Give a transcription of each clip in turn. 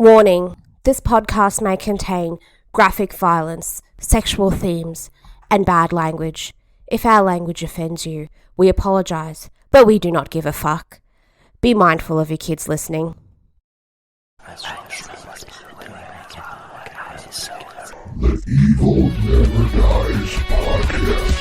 Warning: this podcast may contain graphic violence, sexual themes, and bad language. If our language offends you, we apologize, but we do not give a fuck. Be mindful of your kids listening. The Evil Never Dies podcast.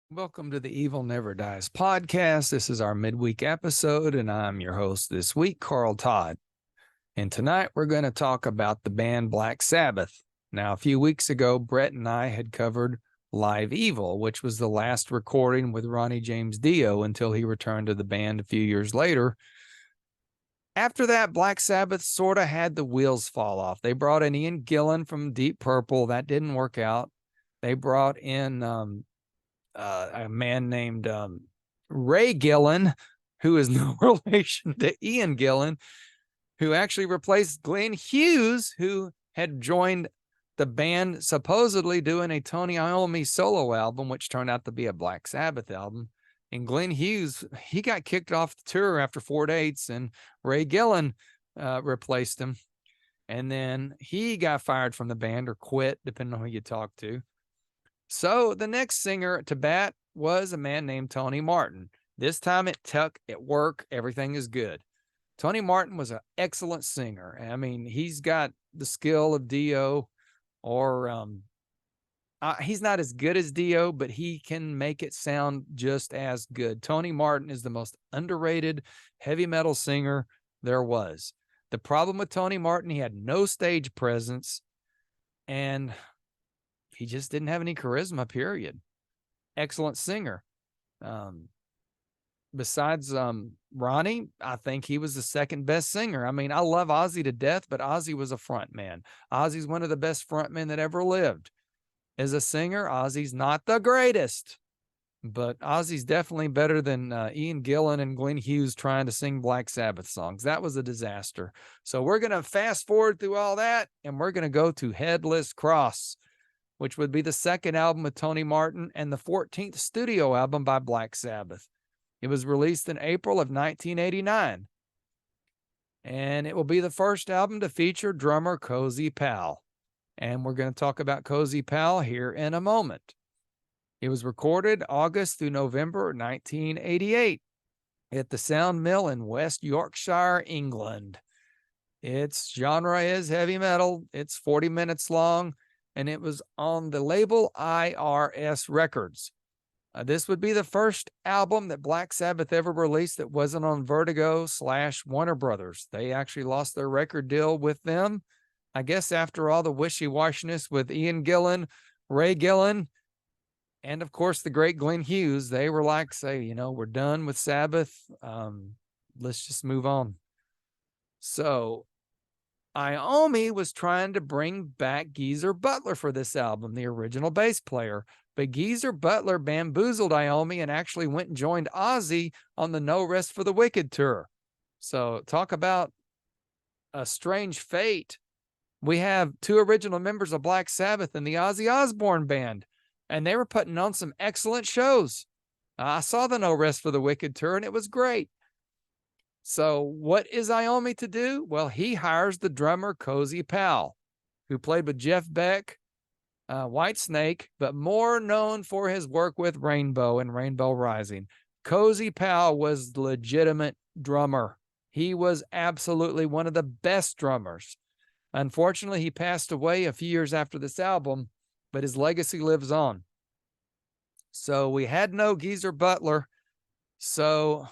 Welcome to the Evil Never Dies podcast. This is our midweek episode, and I'm your host this week, Carl Todd. And tonight we're going to talk about the band Black Sabbath. Now, a few weeks ago, Brett and I had covered Live Evil, which was the last recording with Ronnie James Dio until he returned to the band a few years later. After that, Black Sabbath sort of had the wheels fall off. They brought in Ian Gillan from Deep Purple. That didn't work out. They brought in a man named Ray Gillan, who is no relation to Ian Gillan, who actually replaced Glenn Hughes, who had joined the band supposedly doing a Tony Iommi solo album, which turned out to be a Black Sabbath album. And Glenn Hughes, he got kicked off the tour after 4 dates, and Ray Gillan replaced him. And then he got fired from the band or quit, depending on who you talk to. So the next singer to bat was a man named Tony Martin. This time it worked. Everything is good. Tony Martin was an excellent singer. I mean, he's got the skill of Dio, or he's not as good as Dio, but he can make it sound just as good. Tony Martin is the most underrated heavy metal singer there was. The problem with Tony Martin, he had no stage presence, and he just didn't have any charisma, period. Excellent singer. Besides Ronnie, I think he was the second best singer. I mean, I love Ozzy to death, but Ozzy was a front man. Ozzy's one of the best front men that ever lived. As a singer, Ozzy's not the greatest, but Ozzy's definitely better than Ian Gillan and Glenn Hughes trying to sing Black Sabbath songs. That was a disaster. So we're going to fast forward through all that, and we're going to go to Headless Cross, which would be the second album with Tony Martin and the 14th studio album by Black Sabbath. It was released in April of 1989. And it will be the first album to feature drummer Cozy Powell. And we're going to talk about Cozy Powell here in a moment. It was recorded August through November 1988 at the Sound Mill in West Yorkshire, England. Its genre is heavy metal. It's 40 minutes long, and it was on the label IRS Records. This would be the first album that Black Sabbath ever released that wasn't on Vertigo/Warner Brothers. They actually lost their record deal with them, I guess, after all the wishy-washiness with Ian Gillan, Ray Gillan, and of course the great Glenn Hughes. They were like, say, we're done with Sabbath. Let's just move on. So Iommi was trying to bring back Geezer Butler for this album, the original bass player. But Geezer Butler bamboozled Iommi and actually went and joined Ozzy on the No Rest for the Wicked tour. So talk about a strange fate. We have two original members of Black Sabbath and the Ozzy Osbourne band, and they were putting on some excellent shows. I saw the No Rest for the Wicked tour, and it was great. So what is Iommi to do? Well, he hires the drummer Cozy Powell, who played with Jeff Beck, Whitesnake, but more known for his work with Rainbow and Rainbow Rising. Cozy Powell was the legitimate drummer. He was absolutely one of the best drummers. Unfortunately, he passed away a few years after this album, but his legacy lives on. So we had no Geezer Butler, so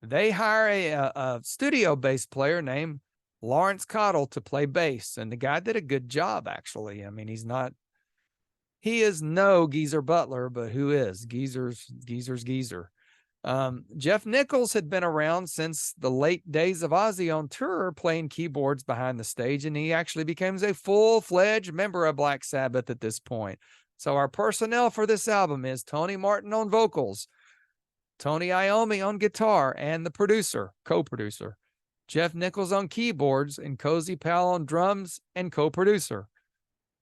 they hire a studio bass player named Lawrence Cottle to play bass. And the guy did a good job, actually. I mean, he is no Geezer Butler, but who is? Geezer's Geezer. Jeff Nichols had been around since the late days of Ozzy on tour, playing keyboards behind the stage, and he actually becomes a full-fledged member of Black Sabbath at this point. So our personnel for this album is Tony Martin on vocals, Tony Iommi on guitar and the producer, co-producer, Jeff Nichols on keyboards, and Cozy Powell on drums and co-producer.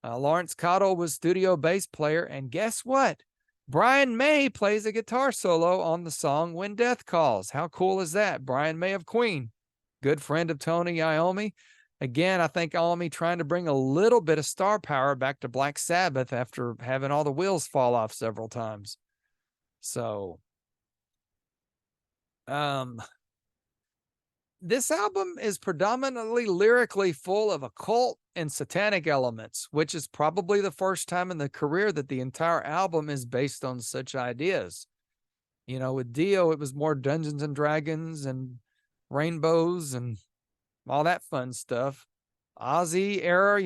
Lawrence Cottle was studio bass player, and guess what? Brian May plays a guitar solo on the song When Death Calls. How cool is that? Brian May of Queen, good friend of Tony Iommi. Again, I think Iommi trying to bring a little bit of star power back to Black Sabbath after having all the wheels fall off several times. So, this album is predominantly lyrically full of occult and satanic elements, which is probably the first time in the career that the entire album is based on such ideas. You know, with Dio, it was more Dungeons and Dragons and rainbows and all that fun stuff. Ozzy era,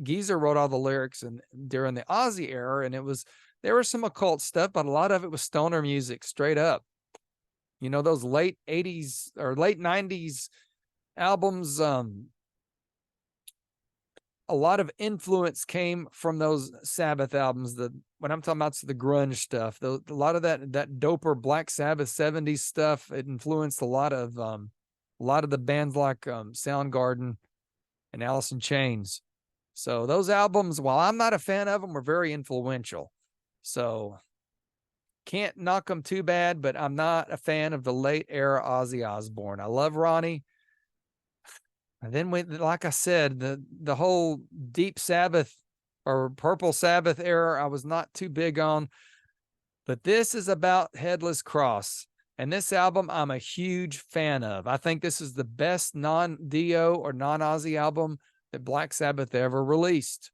Geezer wrote all the lyrics during the Ozzy era, and there was some occult stuff, but a lot of it was stoner music straight up. You know, those late 80s or late 90s albums, a lot of influence came from those Sabbath albums. When I'm talking about the grunge stuff, a lot of that doper Black Sabbath 70s stuff, it influenced a lot of the bands like Soundgarden and Alice in Chains. So those albums, while I'm not a fan of them, were very influential. So can't knock them too bad, but I'm not a fan of the late era Ozzy Osbourne. I love Ronnie. And then like I said, the whole Deep Sabbath or Purple Sabbath era, I was not too big on. But this is about Headless Cross. And this album, I'm a huge fan of. I think this is the best non-Dio or non-Ozzy album that Black Sabbath ever released.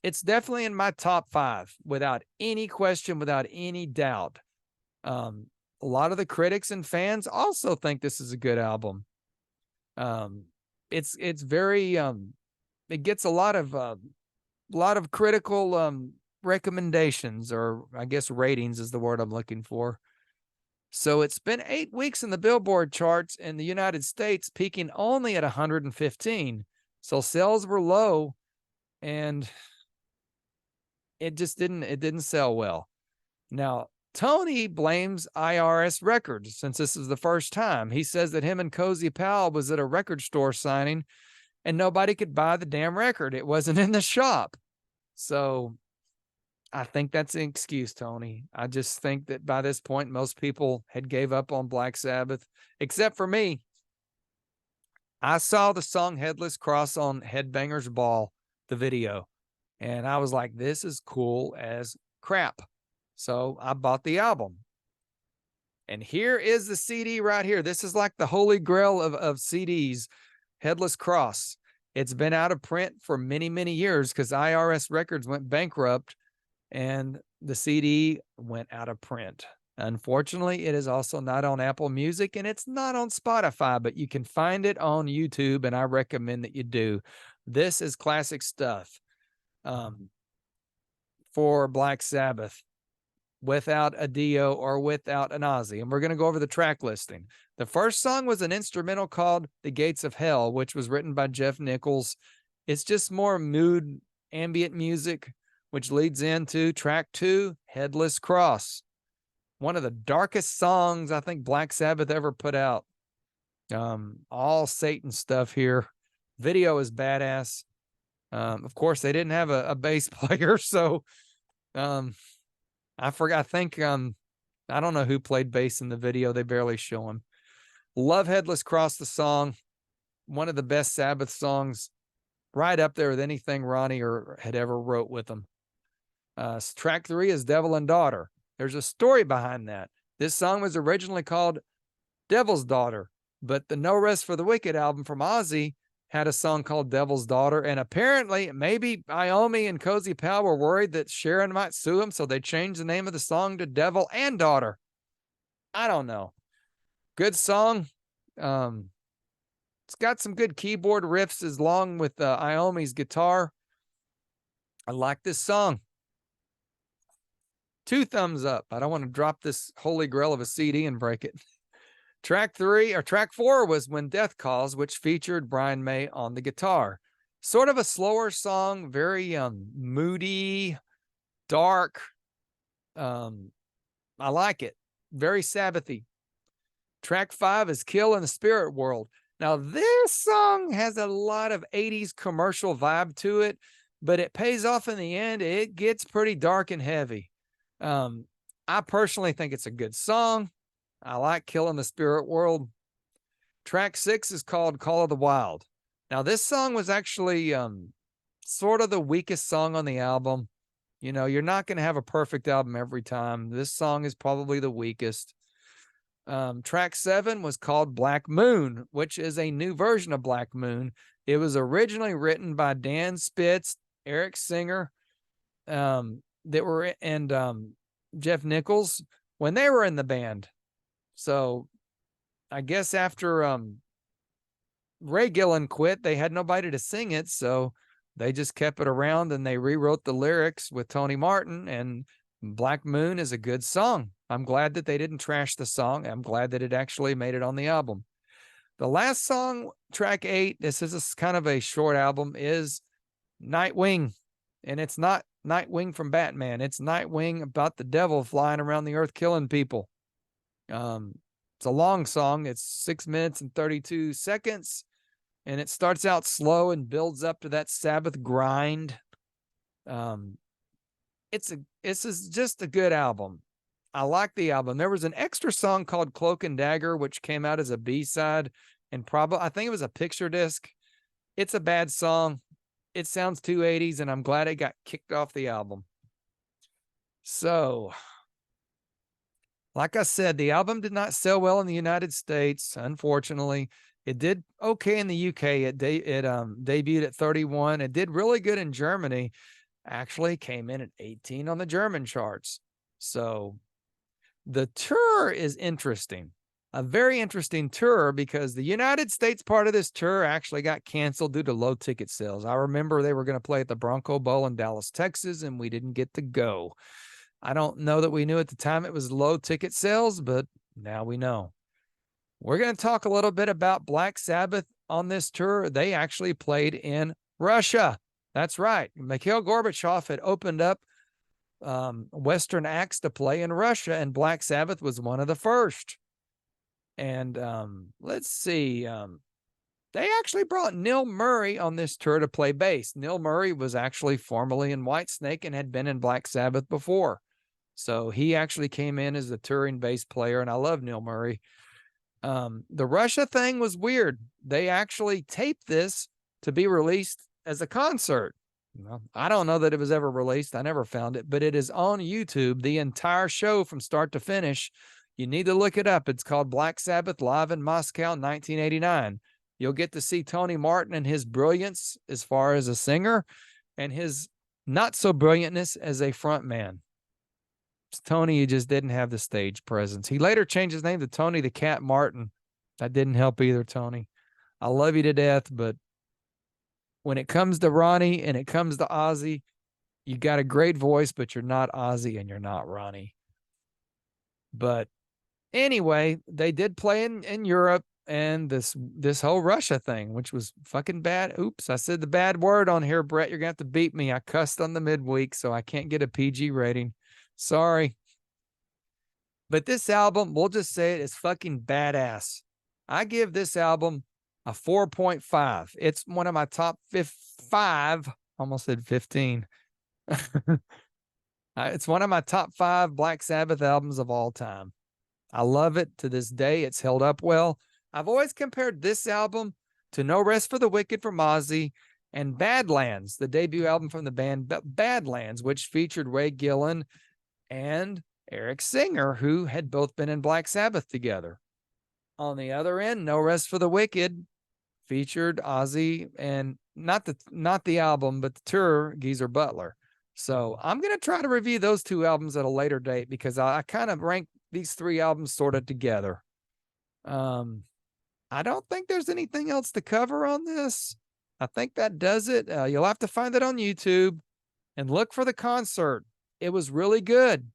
It's definitely in my top 5, without any question, without any doubt. A lot of the critics and fans also think this is a good album. It's very it gets a lot of critical recommendations, or I guess ratings is the word I'm looking for. So it's been 8 weeks in the Billboard charts in the United States, peaking only at 115. So sales were low, and it didn't sell well. Now, Tony blames IRS Records since this is the first time. He says that him and Cozy Powell was at a record store signing and nobody could buy the damn record. It wasn't in the shop. So I think that's an excuse, Tony. I just think that by this point, most people had gave up on Black Sabbath, except for me. I saw the song Headless Cross on Headbangers Ball, the video, and I was like, this is cool as crap. So I bought the album. And here is the CD right here. This is like the holy grail of CDs, Headless Cross. It's been out of print for many, many years because IRS Records went bankrupt and the CD went out of print. Unfortunately, it is also not on Apple Music and it's not on Spotify, but you can find it on YouTube, and I recommend that you do. This is classic stuff for Black Sabbath, without a Dio or without an Ozzy. And we're going to go over the track listing. The first song was an instrumental called The Gates of Hell, which was written by Jeff Nichols. It's just more mood, ambient music, which leads into track 2, Headless Cross. One of the darkest songs I think Black Sabbath ever put out. All Satan stuff here. Video is badass. Of course, they didn't have a bass player, so I forgot. I think I don't know who played bass in the video. They barely show him. Love Headless Cross, the song. One of the best Sabbath songs, right up there with anything Ronnie had ever wrote with them. Track 3 is Devil and Daughter. There's a story behind that. This song was originally called Devil's Daughter, but the No Rest for the Wicked album from Ozzy had a song called Devil's Daughter, and apparently maybe Iommi and Cozy Powell were worried that Sharon might sue him, so they changed the name of the song to Devil and Daughter. I don't know. Good song. It's got some good keyboard riffs along with Iommi's guitar. I like this song. 2 thumbs up. I don't want to drop this holy grail of a CD and break it. Track 4 was When Death Calls, which featured Brian May on the guitar. Sort of a slower song, very moody, dark. I like it. Very Sabbathy. Track 5 is Kill in the Spirit World. Now, this song has a lot of 80s commercial vibe to it, but it pays off in the end. It gets pretty dark and heavy. I personally think it's a good song. I like Kill in the Spirit World. Track 6 is called Call of the Wild. Now, this song was actually sort of the weakest song on the album. You know, you're not going to have a perfect album every time. This song is probably the weakest. Track 7 was called Black Moon, which is a new version of Black Moon. It was originally written by Dan Spitz, Eric Singer, and Jeff Nichols when they were in the band. So I guess after Ray Gillen quit, they had nobody to sing it, so they just kept it around and they rewrote the lyrics with Tony Martin, and Black Moon is a good song. I'm glad that they didn't trash the song. I'm glad that it actually made it on the album. The last song, track 8, this is kind of a short album, is Nightwing. And it's not Nightwing from Batman. It's Nightwing about the devil flying around the earth killing people. It's a long song. It's 6 minutes and 32 seconds. And it starts out slow and builds up to that Sabbath grind. It's just a good album. I like the album. There was an extra song called Cloak and Dagger, which came out as a B-side, and probably I think it was a picture disc. It's a bad song. It sounds too 80s, and I'm glad it got kicked off the album. So, like I said, the album did not sell well in the United States, unfortunately. It did okay in the UK. It debuted at 31. It did really good in Germany. Actually came in at 18 on the German charts. So the tour is interesting. A very interesting tour because the United States part of this tour actually got canceled due to low ticket sales. I remember they were going to play at the Bronco Bowl in Dallas, Texas, and we didn't get to go. I don't know that we knew at the time it was low ticket sales, but now we know. We're going to talk a little bit about Black Sabbath on this tour. They actually played in Russia. That's right. Mikhail Gorbachev had opened up Western acts to play in Russia, and Black Sabbath was one of the first. And let's see. They actually brought Neil Murray on this tour to play bass. Neil Murray was actually formerly in Whitesnake and had been in Black Sabbath before. So he actually came in as the touring bass player, and I love Neil Murray. The Russia thing was weird. They actually taped this to be released as a concert. Well, I don't know that it was ever released. I never found it, but it is on YouTube, the entire show from start to finish. You need to look it up. It's called Black Sabbath Live in Moscow, 1989. You'll get to see Tony Martin and his brilliance as far as a singer and his not so brilliantness as a front man. Tony, he just didn't have the stage presence. He later changed his name to Tony the Cat Martin. That didn't help either, Tony. I love you to death, but when it comes to Ronnie and it comes to Ozzy, you got a great voice, but you're not Ozzy and you're not Ronnie. But anyway, they did play in Europe and this whole Russia thing, which was fucking bad. Oops, I said the bad word on here, Brett. You're going to have to beat me. I cussed on the midweek, so I can't get a PG rating. Sorry. But this album, we'll just say it, is fucking badass. I give this album a 4.5. It's one of my top 5. Almost said 15. It's one of my top 5 Black Sabbath albums of all time. I love it to this day. It's held up well. I've always compared this album to No Rest for the Wicked from Ozzy and Badlands, the debut album from the band Badlands, which featured Ray Gillen and Eric Singer, who had both been in Black Sabbath together. On the other end, No Rest for the Wicked featured Ozzy and not the album, but the tour, Geezer Butler. So I'm going to try to review those 2 albums at a later date because I kind of rank these 3 albums sort of together. I don't think there's anything else to cover on this. I think that does it. You'll have to find it on YouTube and look for the concert. It was really good.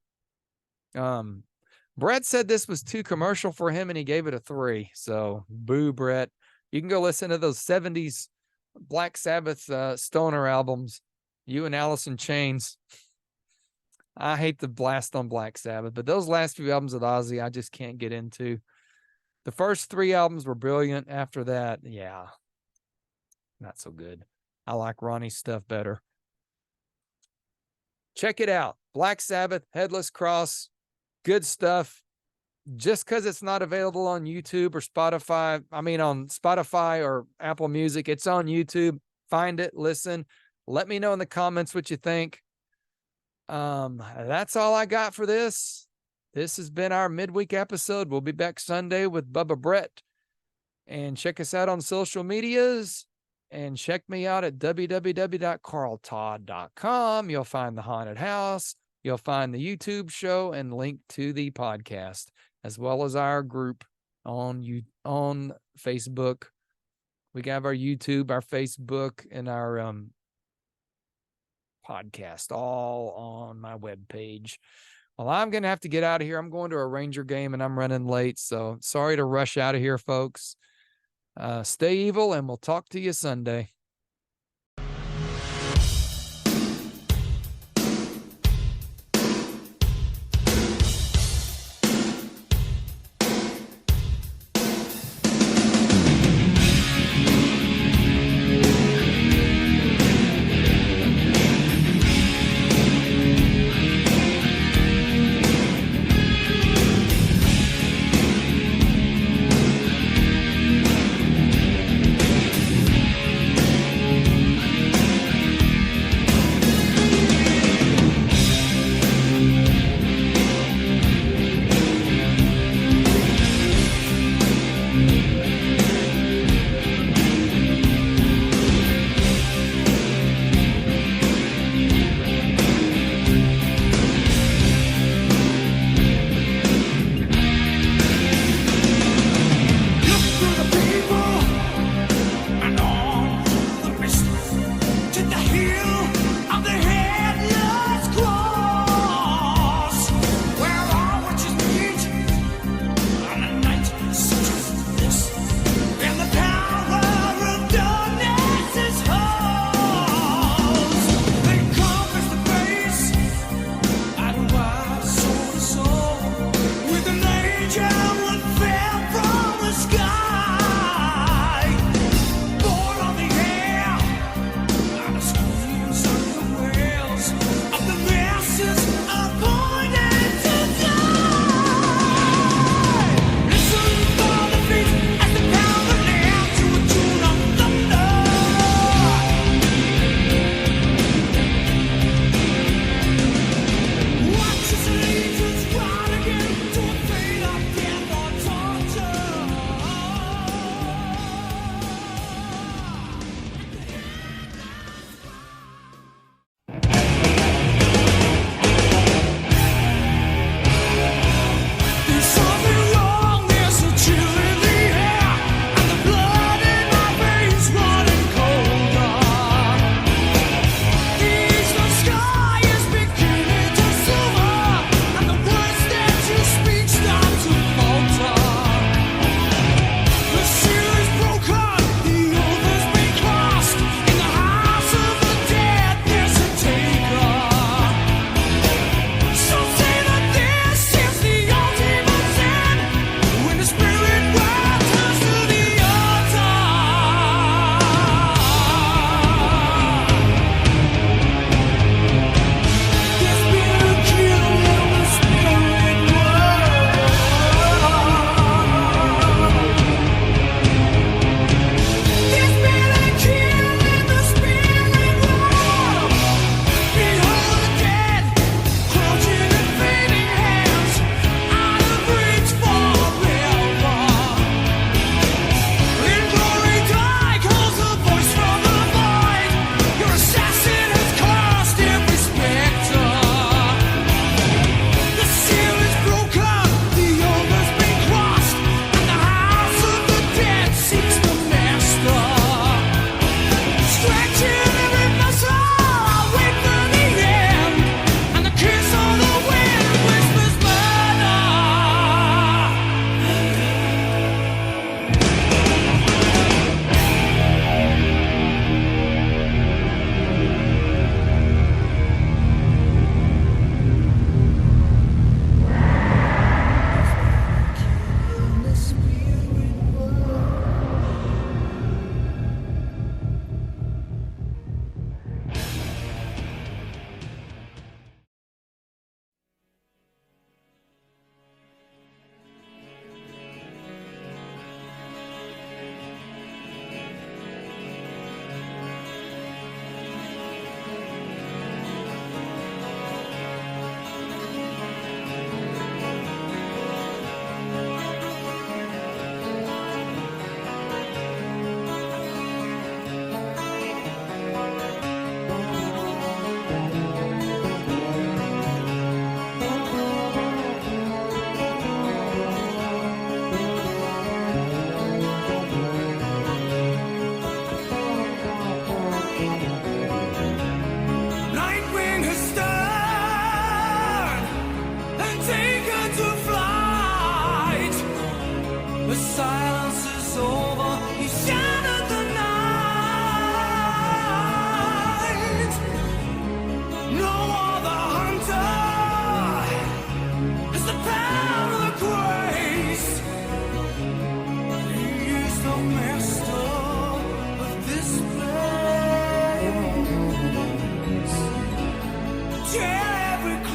Brett said this was too commercial for him and he gave it a 3. So boo, Brett. You can go listen to those 70s Black Sabbath stoner albums, you and Alice in Chains. I hate the blast on Black Sabbath, but those last few albums with Ozzy, I just can't get into. The first 3 albums were brilliant. After that, yeah, not so good. I like Ronnie's stuff better. Check it out. Black Sabbath, Headless Cross, good stuff. Just because it's not available on YouTube or Spotify, on Spotify or Apple Music, it's on YouTube. Find it, listen. Let me know in the comments what you think. That's all I got for this. This has been our midweek episode. We'll be back Sunday with Bubba Brett. And check us out on social medias. And check me out at www.carltodd.com. You'll find the haunted house. You'll find the YouTube show and link to the podcast, as well as our group on Facebook. We have our YouTube, our Facebook, and our podcast all on my webpage. Well, I'm going to have to get out of here. I'm going to a Ranger game and I'm running late. So sorry to rush out of here, folks. Stay evil, and we'll talk to you Sunday.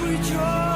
rejoice.